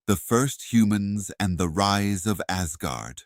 The First Humans and the Rise of Asgard.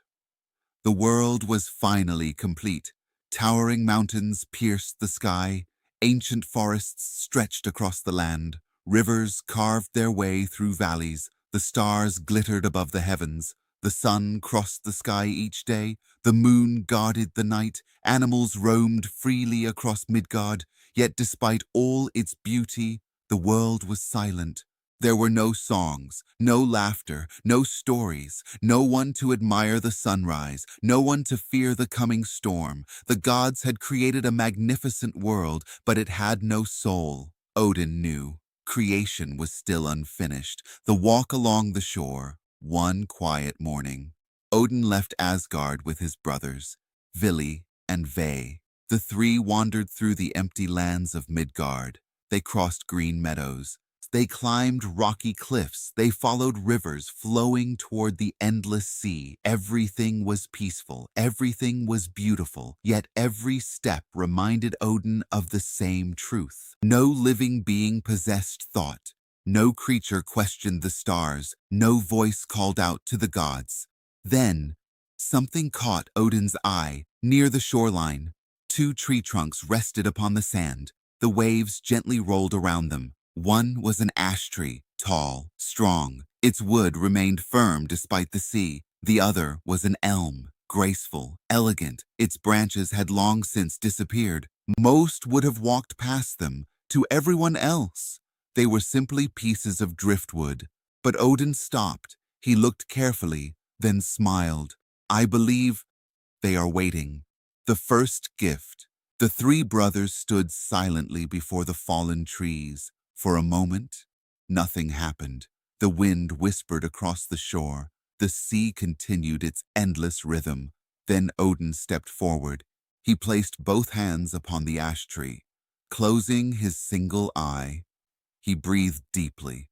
The world was finally complete. Towering mountains pierced the sky, ancient forests stretched across the land, rivers carved their way through valleys, the stars glittered above the heavens, the sun crossed the sky each day, the moon guarded the night, animals roamed freely across Midgard, yet despite all its beauty, the world was silent. There were no songs, no laughter, no stories, no one to admire the sunrise, no one to fear the coming storm. The gods had created a magnificent world, but it had no soul. Odin knew. Creation was still unfinished. The walk along the shore, one quiet morning. Odin left Asgard with his brothers, Vili and Ve. The three wandered through the empty lands of Midgard. They crossed green meadows. They climbed rocky cliffs. They followed rivers flowing toward the endless sea. Everything was peaceful. Everything was beautiful. Yet every step reminded Odin of the same truth. No living being possessed thought. No creature questioned the stars. No voice called out to the gods. Then, something caught Odin's eye near the shoreline. Two tree trunks rested upon the sand. The waves gently rolled around them. One was an ash tree, tall, strong. Its wood remained firm despite the sea. The other was an elm, graceful, elegant. Its branches had long since disappeared. Most would have walked past them. To everyone else, they were simply pieces of driftwood. But Odin stopped. He looked carefully, then smiled. I believe they are waiting. The first gift. The three brothers stood silently before the fallen trees. For a moment, nothing happened. The wind whispered across the shore. The sea continued its endless rhythm. Then Odin stepped forward. He placed both hands upon the ash tree. Closing his single eye, he breathed deeply.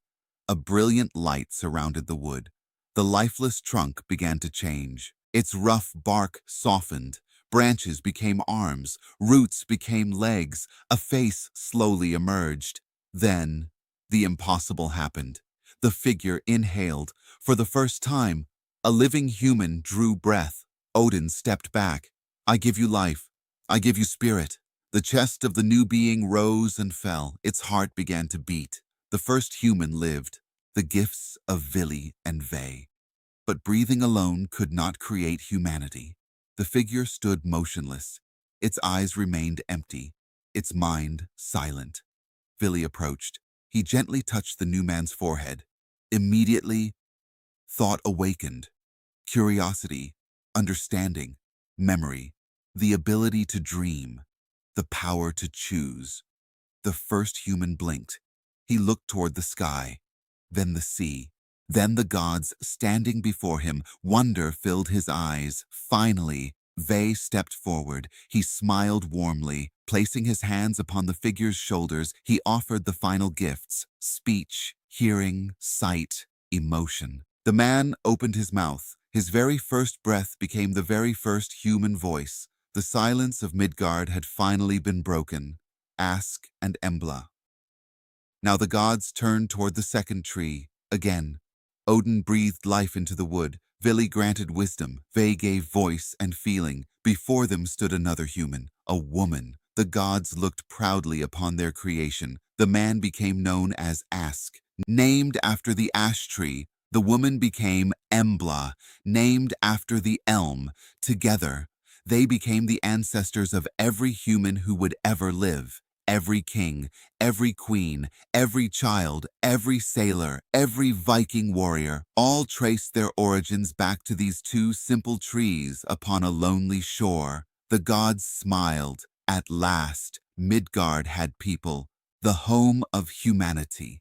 A brilliant light surrounded the wood. The lifeless trunk began to change. Its rough bark softened. Branches became arms. Roots became legs. A face slowly emerged. Then, the impossible happened. The figure inhaled. For the first time, a living human drew breath. Odin stepped back. I give you life. I give you spirit. The chest of the new being rose and fell. Its heart began to beat. The first human lived. The gifts of Vili and Ve. But breathing alone could not create humanity. The figure stood motionless. Its eyes remained empty. Its mind silent. Vili approached. He gently touched the new man's forehead. Immediately, thought awakened. Curiosity, understanding, memory, the ability to dream, the power to choose. The first human blinked. He looked toward the sky, then the sea, then the gods standing before him. Wonder filled his eyes. Finally, Ve stepped forward. He smiled warmly. Placing his hands upon the figure's shoulders, he offered the final gifts: speech, hearing, sight, emotion. The man opened his mouth. His very first breath became the very first human voice. The silence of Midgard had finally been broken. Ask and Embla. Now the gods turned toward the second tree. Again, Odin breathed life into the wood. Vili granted wisdom. Ve gave voice and feeling. Before them stood another human, a woman. The gods looked proudly upon their creation. The man became known as Ask, named after the ash tree. The woman became Embla, named after the elm. Together, they became the ancestors of every human who would ever live. Every king, every queen, every child, every sailor, every Viking warrior, all traced their origins back to these two simple trees upon a lonely shore. The gods smiled. At last, Midgard had people, the home of humanity.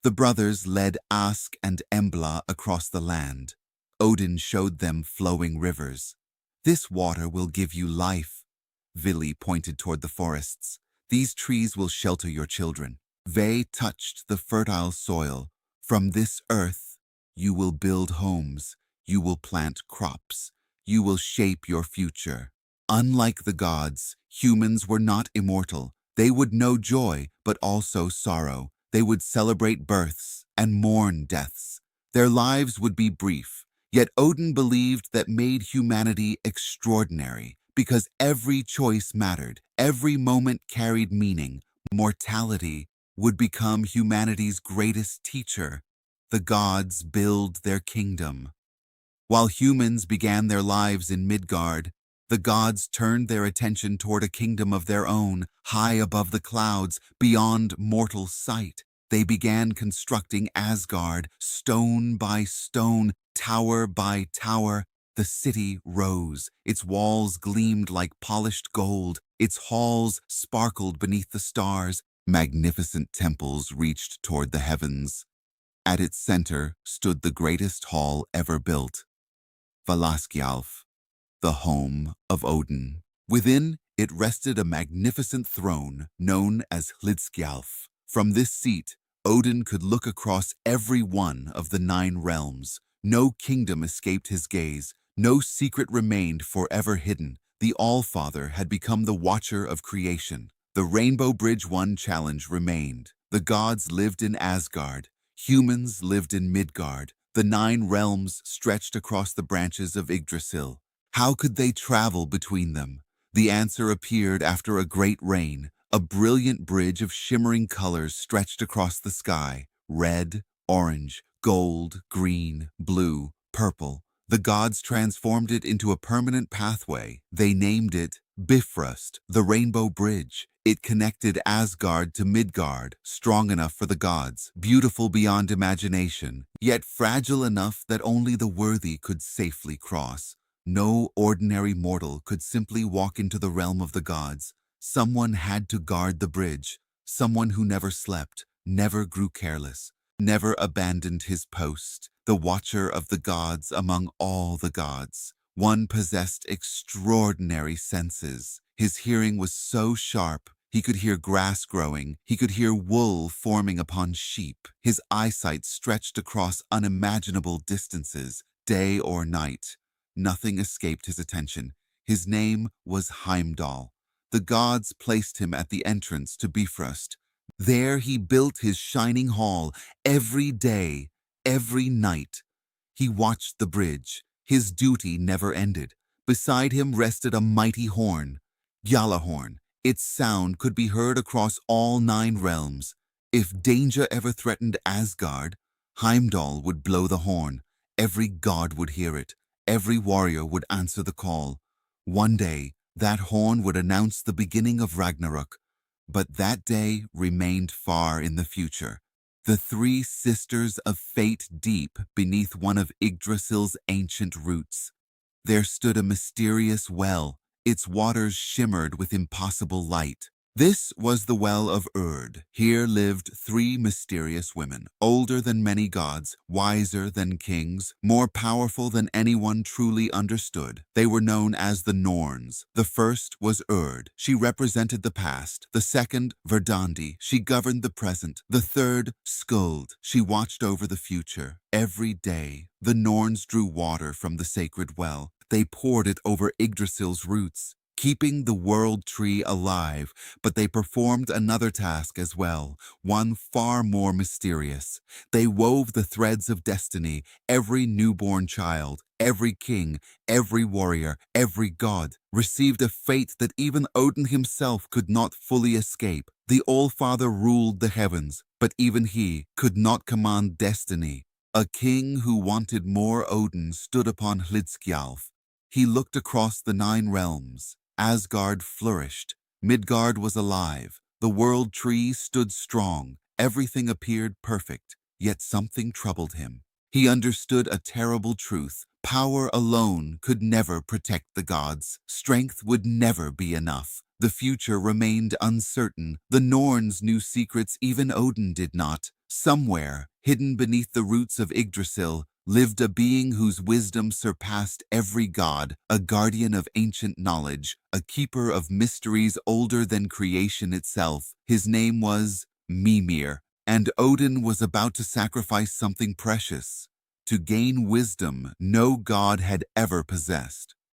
The brothers led Ask and Embla across the land. Odin showed them flowing rivers. This water will give you life. Vili pointed toward the forests. These trees will shelter your children. Ve touched the fertile soil. From this earth, you will build homes. You will plant crops. You will shape your future. Unlike the gods, humans were not immortal. They would know joy, but also sorrow. They would celebrate births and mourn deaths. Their lives would be brief, yet Odin believed that made humanity extraordinary because every choice mattered, every moment carried meaning. Mortality would become humanity's greatest teacher. The gods build their kingdom. While humans began their lives in Midgard, the gods turned their attention toward a kingdom of their own, high above the clouds, beyond mortal sight. They began constructing Asgard, stone by stone, tower by tower. The city rose. Its walls gleamed like polished gold. Its halls sparkled beneath the stars. Magnificent temples reached toward the heavens. At its center stood the greatest hall ever built, Valaskjalf, the home of Odin. Within, it rested a magnificent throne known as Hlidskjalf. From this seat, Odin could look across every one of the 9 realms. No kingdom escaped his gaze. No secret remained forever hidden. The Allfather had become the watcher of creation. The Rainbow Bridge 1 challenge remained. The gods lived in Asgard. Humans lived in Midgard. The 9 realms stretched across the branches of Yggdrasil. How could they travel between them? The answer appeared after a great rain. A brilliant bridge of shimmering colors stretched across the sky. Red, orange, gold, green, blue, purple. The gods transformed it into a permanent pathway. They named it Bifrost, the Rainbow Bridge. It connected Asgard to Midgard, strong enough for the gods, beautiful beyond imagination, yet fragile enough that only the worthy could safely cross. No ordinary mortal could simply walk into the realm of the gods. Someone had to guard the bridge, someone who never slept, never grew careless, never abandoned his post, the watcher of the gods among all the gods. One possessed extraordinary senses. His hearing was so sharp, he could hear grass growing, he could hear wool forming upon sheep. His eyesight stretched across unimaginable distances, day or night. Nothing escaped his attention. His name was Heimdall. The gods placed him at the entrance to Bifrost. There he built his shining hall. Every day, every night, he watched the bridge. His duty never ended. Beside him rested a mighty horn, Gjallarhorn. Its sound could be heard across all 9 realms. If danger ever threatened Asgard, Heimdall would blow the horn. Every god would hear it. Every warrior would answer the call. One day, that horn would announce the beginning of Ragnarok. But that day remained far in the future. The 3 sisters of fate deep beneath one of Yggdrasil's ancient roots. There stood a mysterious well. Its waters shimmered with impossible light. This was the Well of Urd. Here lived 3 mysterious women, older than many gods, wiser than kings, more powerful than anyone truly understood. They were known as the Norns. The first was Urd. She represented the past. The second, Verdandi. She governed the present. The third, Skuld. She watched over the future. Every day, the Norns drew water from the sacred well. They poured it over Yggdrasil's roots, keeping the world tree alive, but they performed another task as well, one far more mysterious. They wove the threads of destiny. Every newborn child, every king, every warrior, every god received a fate that even Odin himself could not fully escape. The Allfather ruled the heavens, but even he could not command destiny. A king who wanted more Odin stood upon Hlidskjalf. He looked across the 9 realms. Asgard flourished. Midgard was alive. The world tree stood strong. Everything appeared perfect, yet something troubled him. He understood a terrible truth. Power alone could never protect the gods. Strength would never be enough. The future remained uncertain. The Norns knew secrets even Odin did not. Somewhere, hidden beneath the roots of Yggdrasil, lived a being whose wisdom surpassed every god, a guardian of ancient knowledge, a keeper of mysteries older than creation itself. His name was Mimir, and Odin was about to sacrifice something precious to gain wisdom no god had ever possessed.